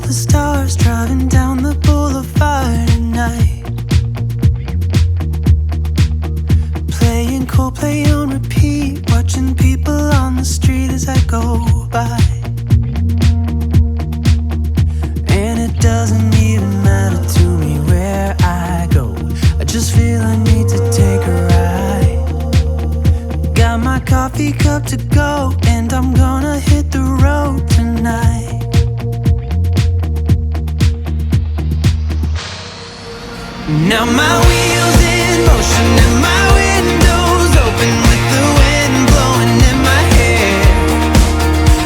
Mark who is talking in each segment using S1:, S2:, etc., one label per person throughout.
S1: the stars, driving down the boulevard at night. Playing Coldplay on repeat, watching people on the street as I go by. And it doesn't even matter to me where I go, I just feel I need to take a ride. Got my coffee cup to go, and I'm gonna hit the road tonight. Now my wheels in motion and my windows open with the wind blowing in my hair.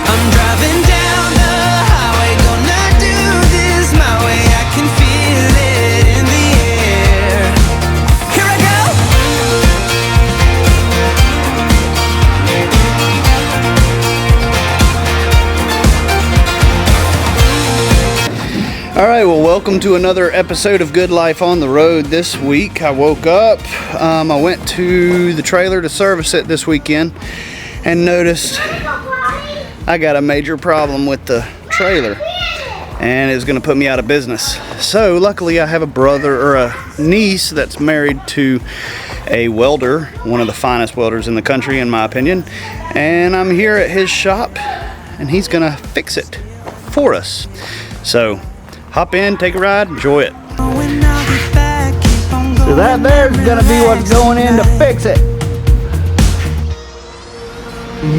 S1: I'm driving down the highway, gonna do this my way. I can feel it in the air. Here I
S2: go. All right, well, welcome to another episode of Good Life on the Road. This week I woke up, I went to the trailer to service it this weekend and noticed I got a major problem with the trailer and it's going to put me out of business. So luckily I have a brother or a niece that's married to a welder, one of the finest welders in the country in my opinion, and I'm here at his shop and he's going to fix it for us. So hop in, take a ride, enjoy it. So that there's gonna be what's going in to fix it.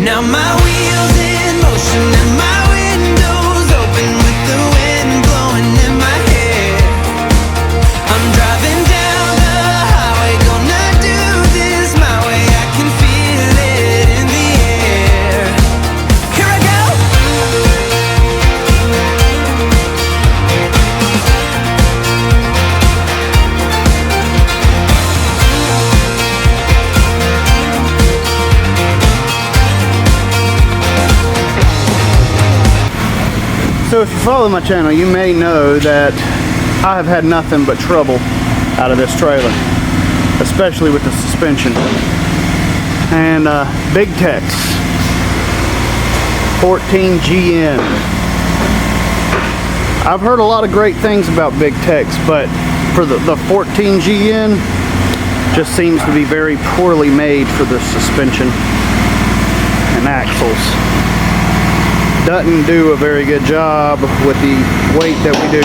S1: Now my wheels in motion and my windows open with the wind blowing in my hair. I'm driving down the highway, gonna do this my way. I can feel it in the air. Here I go.
S2: So if you follow my channel, you may know that I have had nothing but trouble out of this trailer, especially with the suspension. And Big Tex 14GN. I've heard a lot of great things about Big Tex, but for the 14GN just seems to be very poorly made for the suspension and axles. Doesn't do a very good job with the weight that we do.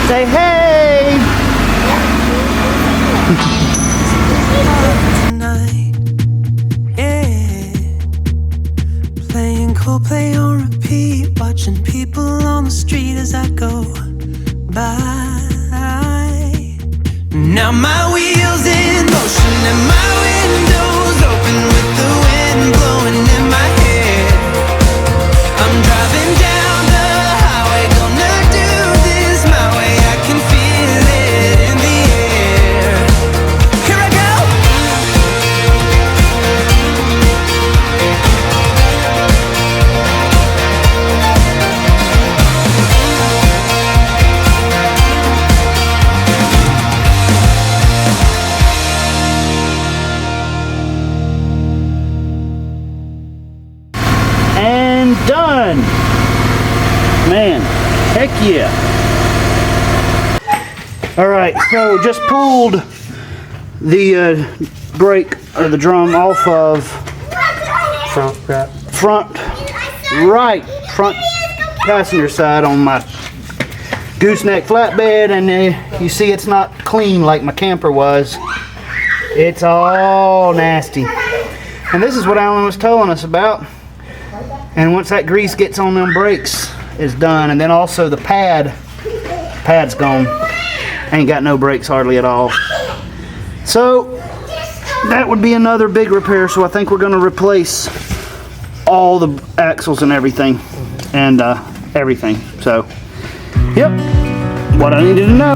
S2: Say hey!
S1: Tonight, yeah. Playing Coldplay on repeat, watching people on the street as I go by. Now my wheels in motion and my windows open with the wind blowing in my hair. I'm driving down the highway, gonna do this my way. I can feel it in the air. Here I go.
S2: And done! Man, heck yeah! Alright, so just pulled the brake or the drum off of front passenger side on my gooseneck flatbed, and you see it's not clean like my camper was. It's all nasty. And this is what Alan was telling us about. And once that grease gets on them brakes, it's done. And then also the pad's gone. Ain't got no brakes hardly at all. So that would be another big repair. So I think we're gonna replace all the axles and everything. And everything. So, yep, what I needed to know.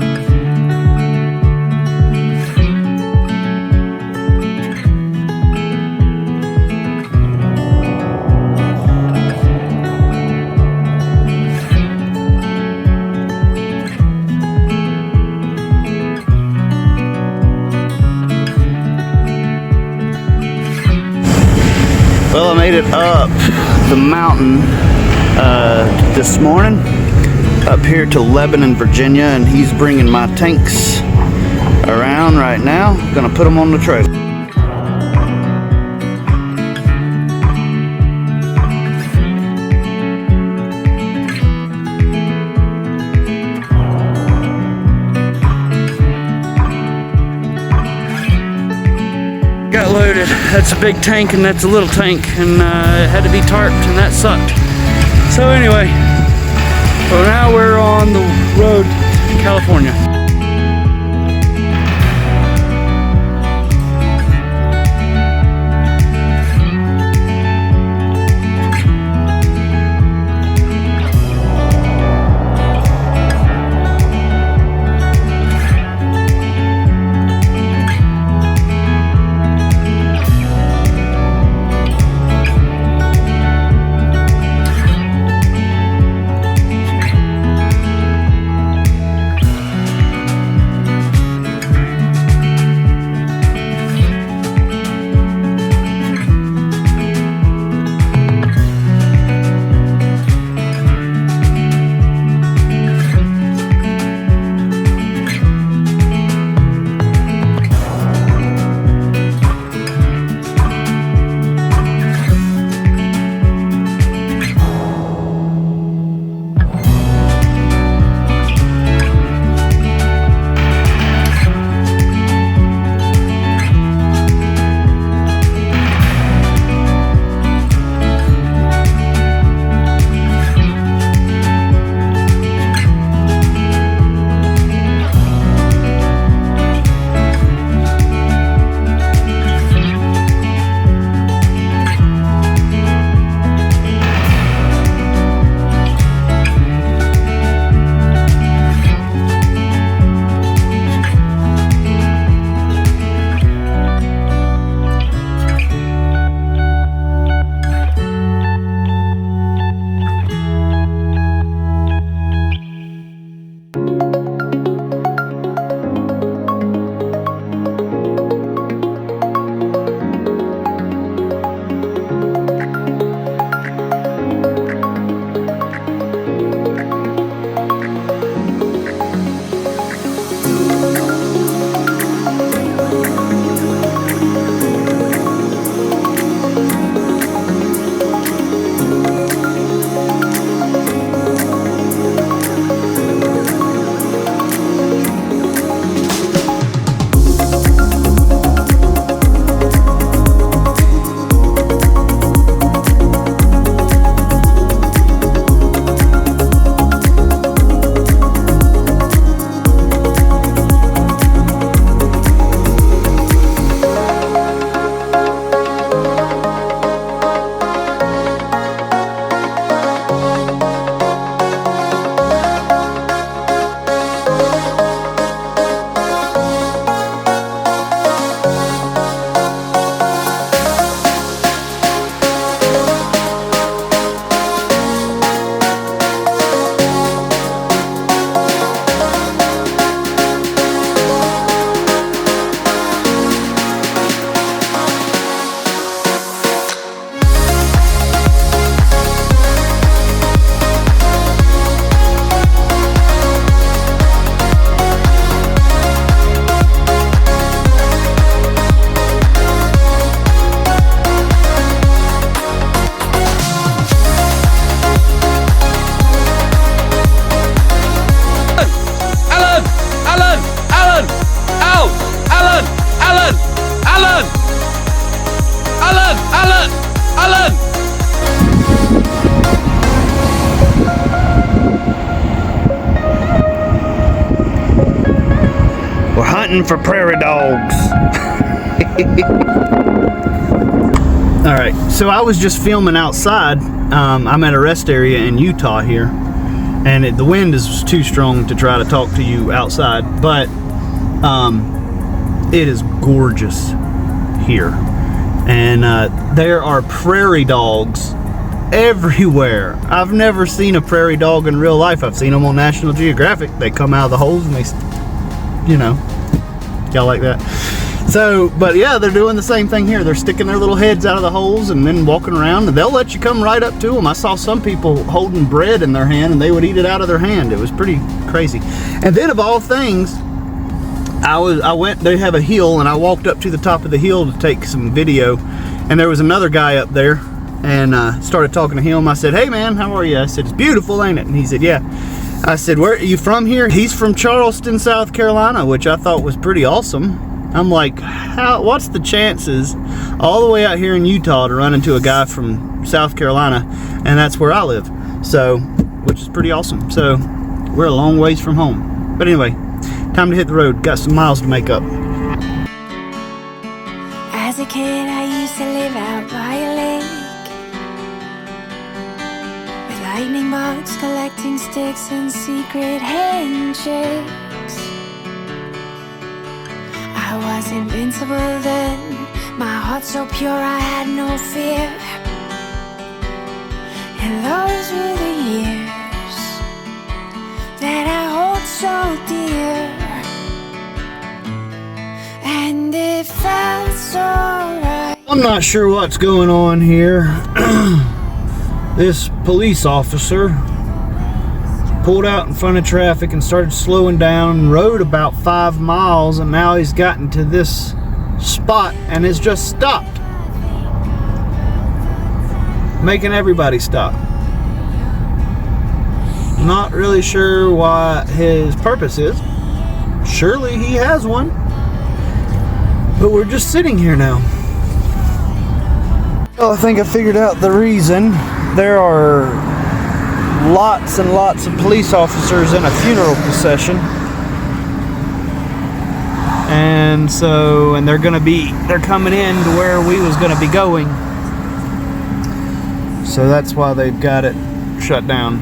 S2: Well, I made it up the mountain this morning up here to Lebanon, Virginia, and he's bringing my tanks around right now. Gonna put them on the trailer. Got loaded. That's a big tank and that's a little tank, and it had to be tarped, and that sucked. So anyway, well, now we're on the road to California. hunting for prairie dogs. All right, so I was just filming outside. I'm at a rest area in Utah here, and the wind is too strong to try to talk to you outside, but it is gorgeous here. And there are prairie dogs everywhere. I've never seen a prairie dog in real life. I've seen them on National Geographic. They come out of the holes and they, you know, y'all like that. So, but yeah, they're doing the same thing here. They're sticking their little heads out of the holes and then walking around, and they'll let you come right up to them. I saw some people holding bread in their hand and they would eat it out of their hand. It was pretty crazy. And then of all things, I went, they have a hill, and I walked up to the top of the hill to take some video, and there was another guy up there, and started talking to him. I said, "Hey man, how are you?" I said, "It's beautiful, ain't it?" And he said, "Yeah." I said, "Where are you from here?" He's from Charleston, South Carolina, which I thought was pretty awesome. I'm like, what's the chances all the way out here in Utah to run into a guy from South Carolina, and that's where I live. So, which is pretty awesome. So, we're a long ways from home. But anyway, time to hit the road. Got some miles to make up.
S3: As a kid, I used to live out by a lake, with lightning bugs, collecting sticks, and secret handshakes. I was invincible then, my heart so pure I had no fear. And those were the years that I hold so dear. And it felt so right.
S2: I'm not sure what's going on here. This police officer pulled out in front of traffic and started slowing down and rode about 5 miles, and now he's gotten to this spot and has just stopped, making everybody stop. Not really sure what his purpose is. Surely he has one, but we're just sitting here now. Well, I think I figured out the reason. There are lots and lots of police officers in a funeral procession, and so, and they're coming in to where we was gonna be going, so that's why they've got it shut down.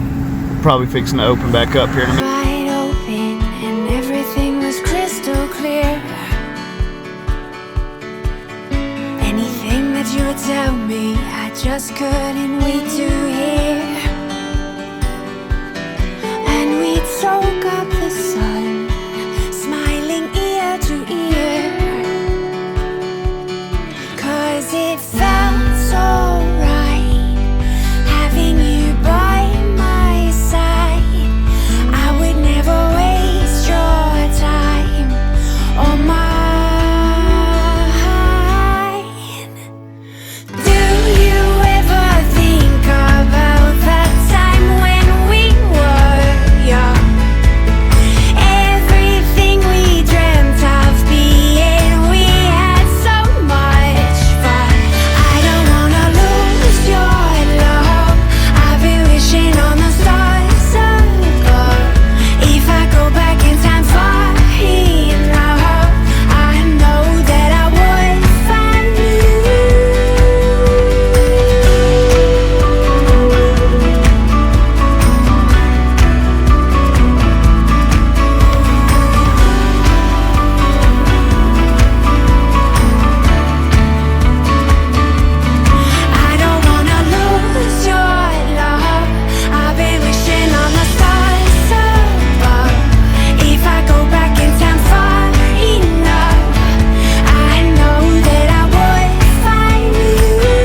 S2: Probably fixing to open back up here in a minute.
S3: Wide open and everything was crystal clear. Anything that you would tell me, I just couldn't wait to hear. And we'd soak up the sun, smiling ear to ear. 'Cause it felt so right, having you by my side. I would never waste your time or mine. Do you ever think about that time when we were young? Everything we dreamt of being, we had so much fun. I don't wanna lose your love. I've been wishing on the stars above. If I go back in time far enough, I know that I would find you. I don't wanna lose your love. I've been wishing on the stars above. If I go back in time far enough, I know that I would find you.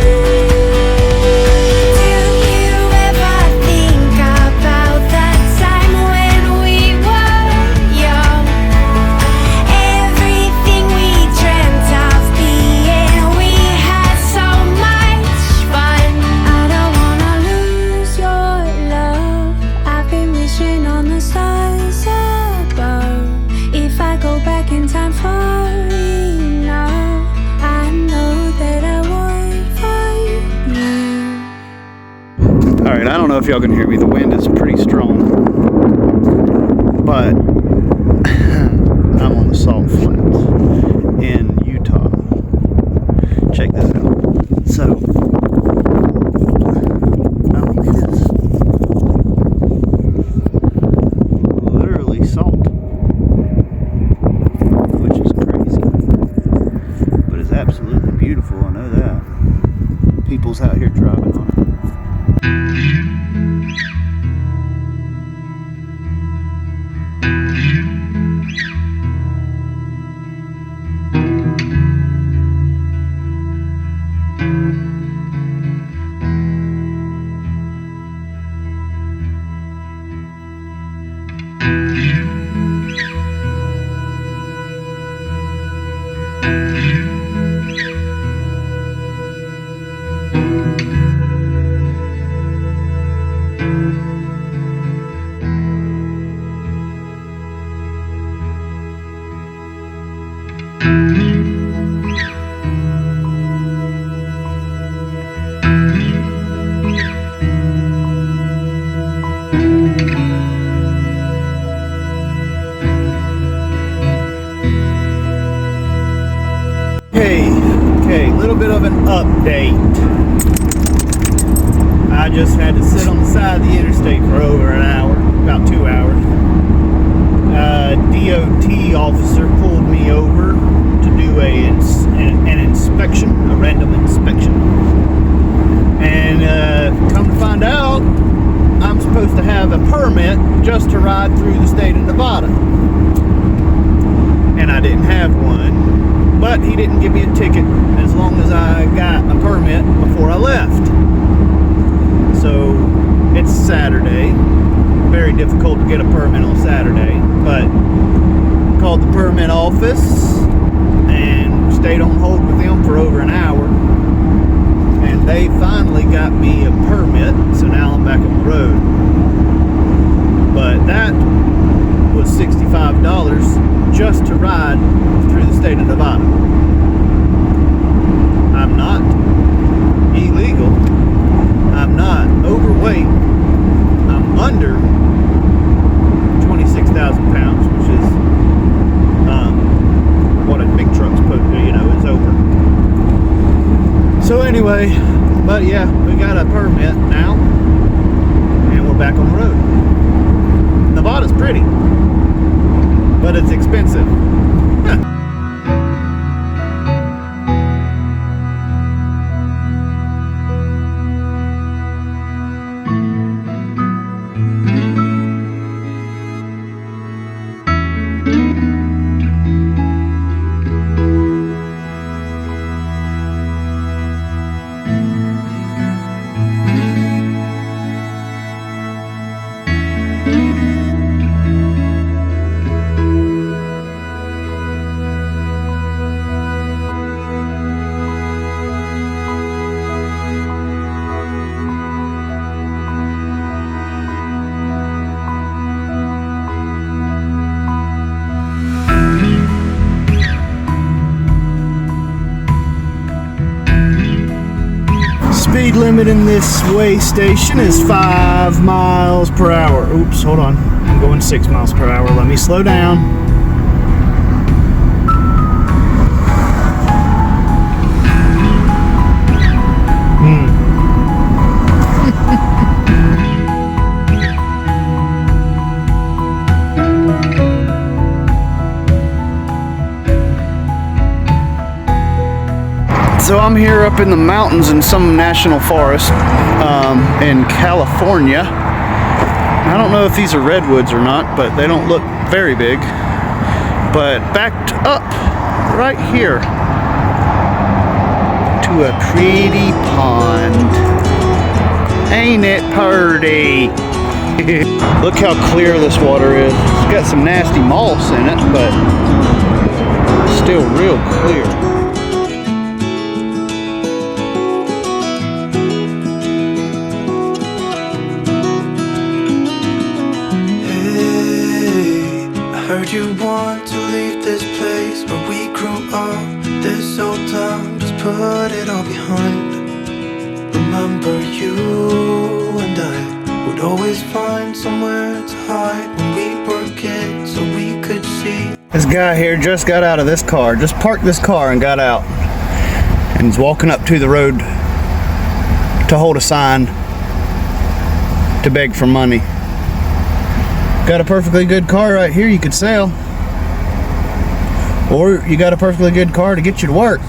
S3: Do you ever think about that time when we were young? Everything we dreamt of being, we had so much fun. I don't wanna lose your love. I've been wishing on the stars above. If I go back in time far enough, I know that I would find you.
S2: Alright, I don't know if y'all can hear me. The wind is pretty strong, but I'm on the Salt Flats in Utah. Check this out. So, it is literally salt, which is crazy, but it's absolutely beautiful. I know that. People's out here driving on it. date. I just had to sit on the side of the interstate for over an hour, about 2 hours. DOT officer pulled me over to do an inspection, a random inspection. And come to find out, I'm supposed to have a permit just to ride through the state of Nevada. And I didn't have one, but he didn't give me a ticket as long as I got a permit before I left. So it's Saturday. Very difficult to get a permit on Saturday, but called the permit office and stayed on hold with them for over an hour, and they finally got me a permit, so now I'm back on the road. But that was $65 just to ride through the state of Nevada. I'm not illegal, I'm not overweight, I'm under 26,000 pounds, which is what a big truck's supposed to, is over. So anyway, but yeah, we got a permit now, and we're back on the road. Nevada's pretty, but it's expensive. Speed limit in this way station is 5 miles per hour. Oops, hold on. I'm going 6 miles per hour. Let me slow down. So I'm here up in the mountains in some national forest in California. I don't know if these are redwoods or not, but they don't look very big. But backed up right here to a pretty pond. Ain't it pretty? Look how clear this water is. It's got some nasty moss in it, but still real clear.
S1: Heard you want to leave this place where we grew up. This old town, just put it all behind. Remember you and I would always find somewhere to hide when we were kids so we could see.
S2: This guy here just got out of this car, just parked this car and got out. And he's walking up to the road to hold a sign to beg for money. Got a perfectly good car right here you could sell. Or you got a perfectly good car to get you to work.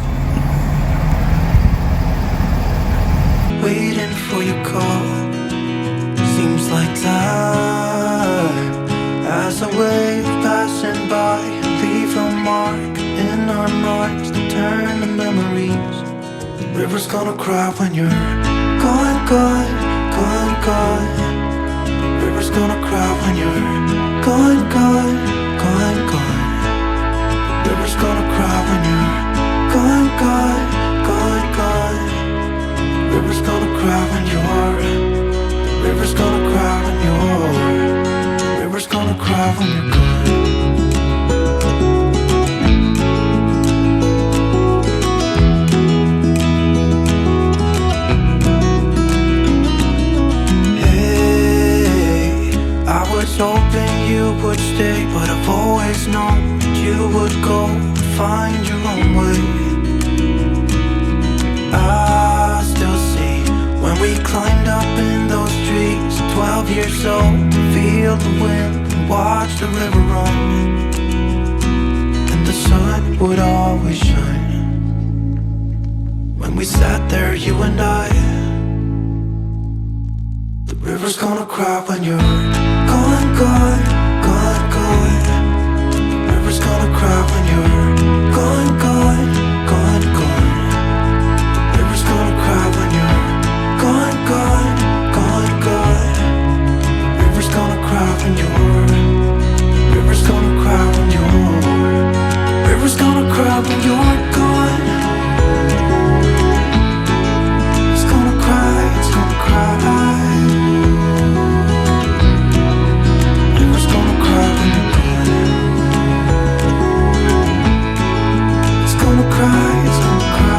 S1: Waiting for your call. Seems like time as a wave passing by, leave a mark in our marks to turn to memories. The river's gonna cry when you're gone, gone, gone, gone. River's gonna cry when you're gone, gone, gone, gone. River's gonna cry when you're gone, gone, gone, gone. River's gonna cry when you're. River's gonna cry when you're. River's gonna cry when you're gone. I was hoping you would stay, but I've always known that you would go and find your own way. we climbed up in those trees, 12 years old, to feel the wind and watch the river run. And the sun would always shine when we sat there, you and I. The river's gonna cry when you're gone, gone, gone, gone. The river's gonna cry when you're gone, gone, gone, gone. The river's gonna cry when you're gone, gone, gone, gone. The river's gonna cry when you're. The river's gonna cry when you're. The river's gonna cry when you're gone. It's gonna cry, it's gonna cry. River's gonna cry when you're gone. It's gonna cry, it's gonna cry.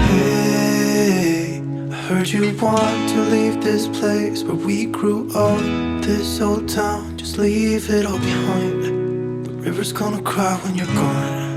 S1: Hey, I heard you want to leave this place where we grew up. This old town, just leave it all behind. The river's gonna cry when you're gone.